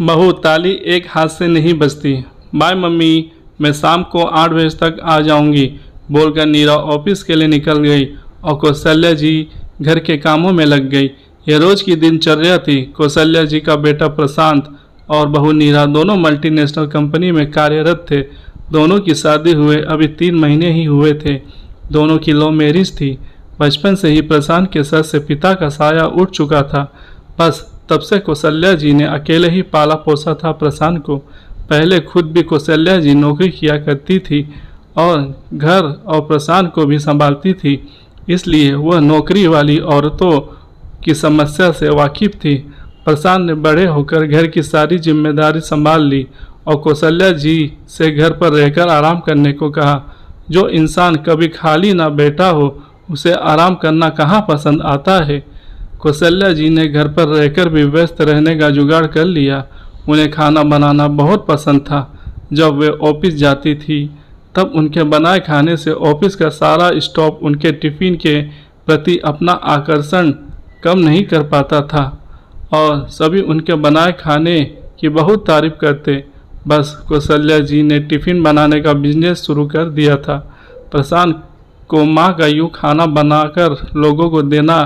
बहू ताली एक हाथ से नहीं बजती। बाय मम्मी, मैं शाम को 8 बजे तक आ जाऊंगी बोलकर नीरा ऑफिस के लिए निकल गई और कौशल्या जी घर के कामों में लग गई। यह रोज की दिनचर्या थी। कौशल्या जी का बेटा प्रशांत और बहू नीरा दोनों मल्टीनेशनल कंपनी में कार्यरत थे। दोनों की शादी हुए अभी 3 महीने ही हुए थे। दोनों की लव मैरिज थी। बचपन से ही प्रशांत के सर से पिता का साया उठ चुका था। बस तब से कौशल्या जी ने अकेले ही पाला पोसा था प्रशांत को। पहले खुद भी कौशल्या जी नौकरी किया करती थी और घर और प्रशांत को भी संभालती थी, इसलिए वह नौकरी वाली औरतों की समस्या से वाकिफ थी। प्रशांत ने बड़े होकर घर की सारी जिम्मेदारी संभाल ली और कौशल्या जी से घर पर रहकर आराम करने को कहा। जो इंसान कभी खाली ना बैठा हो उसे आराम करना कहाँ पसंद आता है। कौशल्या जी ने घर पर रहकर भी व्यस्त रहने का जुगाड़ कर लिया। उन्हें खाना बनाना बहुत पसंद था। जब वे ऑफिस जाती थी तब उनके बनाए खाने से ऑफिस का सारा स्टाफ उनके टिफ़िन के प्रति अपना आकर्षण कम नहीं कर पाता था और सभी उनके बनाए खाने की बहुत तारीफ करते। बस कौशल्या जी ने टिफ़िन बनाने का बिजनेस शुरू कर दिया था। प्रशांत को माँ का यूँ खाना बनाकर लोगों को देना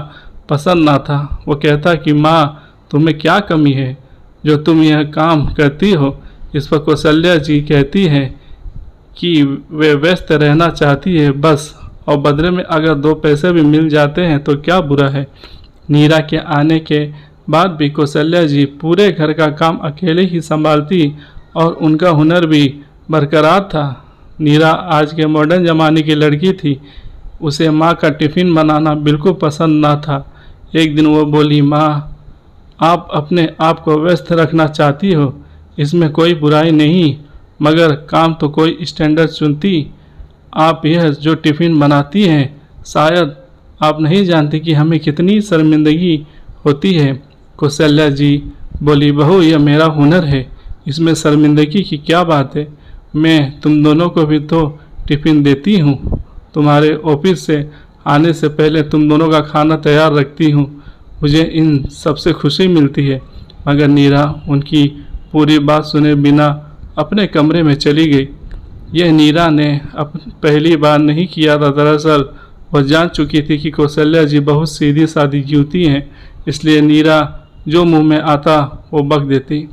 पसंद ना था। वो कहता कि माँ, तुम्हें क्या कमी है जो तुम यह काम करती हो। इस पर कौशल्या जी कहती है कि वे व्यस्त रहना चाहती है बस, और बदले में अगर 2 पैसे भी मिल जाते हैं तो क्या बुरा है। नीरा के आने के बाद भी कौशल्या जी पूरे घर का काम अकेले ही संभालती और उनका हुनर भी बरकरार था। नीरा आज के मॉडर्न ज़माने की लड़की थी। उसे माँ का टिफ़िन बनाना बिल्कुल पसंद ना था। एक दिन वो बोली, माँ, आप अपने आप को व्यस्त रखना चाहती हो, इसमें कोई बुराई नहीं, मगर काम तो कोई स्टैंडर्ड चुनती। आप यह जो टिफ़िन बनाती हैं, शायद आप नहीं जानती कि हमें कितनी शर्मिंदगी होती है। कौशल्या जी बोली, बहू, यह मेरा हुनर है, इसमें शर्मिंदगी की क्या बात है। मैं तुम दोनों को भी तो टिफ़िन देती हूँ। तुम्हारे ऑफिस से आने से पहले तुम दोनों का खाना तैयार रखती हूँ। मुझे इन सबसे खुशी मिलती है। मगर नीरा उनकी पूरी बात सुने बिना अपने कमरे में चली गई। यह नीरा ने पहली बार नहीं किया था। दरअसल वह जान चुकी थी कि कौशल्या जी बहुत सीधी सादी युवती हैं, इसलिए नीरा जो मुंह में आता वो बक देती।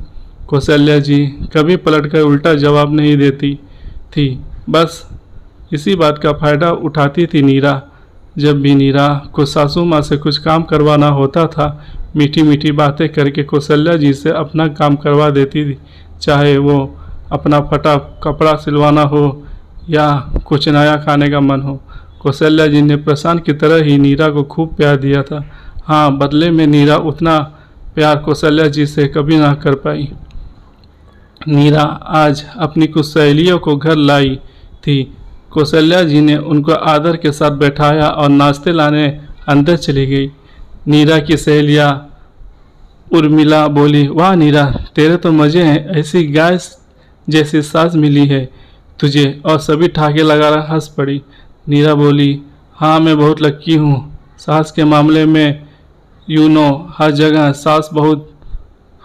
कौशल्या जी कभी पलटकर उल्टा जवाब नहीं देती थी, बस इसी बात का फ़ायदा उठाती थी नीरा। जब भी नीरा को सासू माँ से कुछ काम करवाना होता था, मीठी मीठी बातें करके कौशल्या जी से अपना काम करवा देती थी, चाहे वो अपना फटा कपड़ा सिलवाना हो या कुछ नया खाने का मन हो। कौशल्या जी ने प्रशांत की तरह ही नीरा को खूब प्यार दिया था। हाँ, बदले में नीरा उतना प्यार कौशल्या जी से कभी ना कर पाई। नीरा आज अपनी कुछ सहेलियों को घर लाई थी। कौशल्या जी ने उनको आदर के साथ बैठाया और नाश्ते लाने अंदर चली गई। नीरा की सहेलियाँ उर्मिला बोली, वाह नीरा, तेरे तो मज़े हैं, ऐसी गाय जैसी सास मिली है तुझे। और सभी ठाके लगाकर हंस पड़ी। नीरा बोली, हाँ, मैं बहुत लक्की हूँ। सास के मामले में हर जगह सास बहुत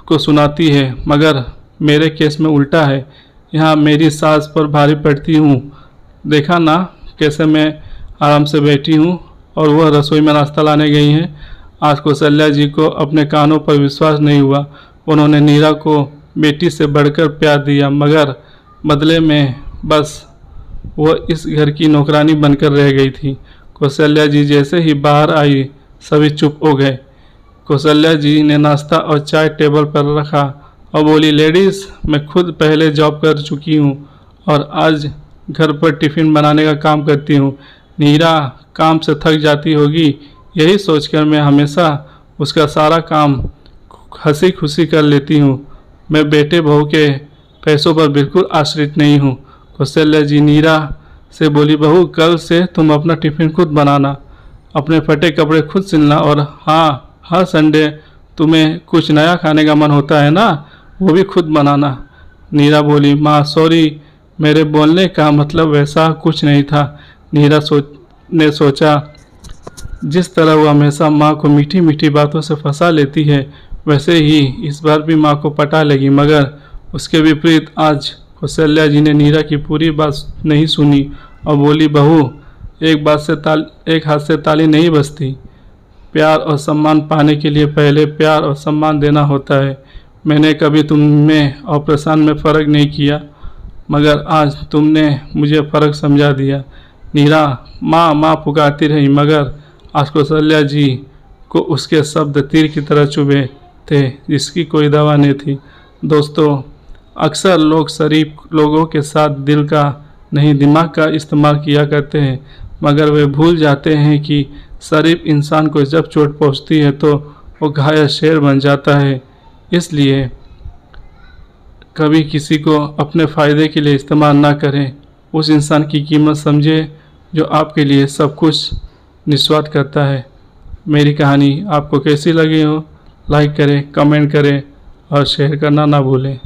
को सुनाती है, मगर मेरे केस में उल्टा है। यहाँ मेरी सास पर भारी पड़ती हूँ। देखा ना कैसे मैं आराम से बैठी हूँ और वह रसोई में नाश्ता लाने गई हैं। आज कौशल्या जी को अपने कानों पर विश्वास नहीं हुआ। उन्होंने नीरा को बेटी से बढ़कर प्यार दिया, मगर बदले में बस वह इस घर की नौकरानी बनकर रह गई थी। कौशल्या जी जैसे ही बाहर आई, सभी चुप हो गए। कौशल्या जी ने नाश्ता और चाय टेबल पर रखा और बोली, लेडीज़, मैं खुद पहले जॉब कर चुकी हूँ और आज घर पर टिफ़िन बनाने का काम करती हूँ। नीरा काम से थक जाती होगी, यही सोचकर मैं हमेशा उसका सारा काम हंसी खुशी कर लेती हूँ। मैं बेटे बहू के पैसों पर बिल्कुल आश्रित नहीं हूँ। कौशल्या जी नीरा से बोली, बहू, कल से तुम अपना टिफ़िन खुद बनाना, अपने फटे कपड़े खुद सिलना, और हाँ, हर संडे तुम्हें कुछ नया खाने का मन होता है ना, वो भी खुद बनाना। नीरा बोली, माँ, सॉरी, मेरे बोलने का मतलब वैसा कुछ नहीं था। नीरा ने सोचा, जिस तरह वो हमेशा माँ को मीठी मीठी बातों से फंसा लेती है, वैसे ही इस बार भी माँ को पटा लगी, मगर उसके विपरीत आज कौशल्या जी ने नीरा की पूरी बात नहीं सुनी और बोली, बहू, एक हाथ से ताली नहीं बजती। प्यार और सम्मान पाने के लिए पहले प्यार और सम्मान देना होता है। मैंने कभी तुम में और प्रशांत में फ़र्क नहीं किया, मगर आज तुमने मुझे फ़र्क समझा दिया। नीरा माँ माँ पुकारती रही, मगर आज कौशल्या जी को उसके शब्द तीर की तरह चुभे थे, जिसकी कोई दवा नहीं थी। दोस्तों, अक्सर लोग शरीफ लोगों के साथ दिल का नहीं दिमाग का इस्तेमाल किया करते हैं, मगर वे भूल जाते हैं कि शरीफ इंसान को जब चोट पहुंचती है तो वो घायल शेर बन जाता है। इसलिए कभी किसी को अपने फ़ायदे के लिए इस्तेमाल ना करें। उस इंसान की कीमत समझें जो आपके लिए सब कुछ निस्वार्थ करता है। मेरी कहानी आपको कैसी लगी हो, लाइक करें, कमेंट करें और शेयर करना ना भूलें।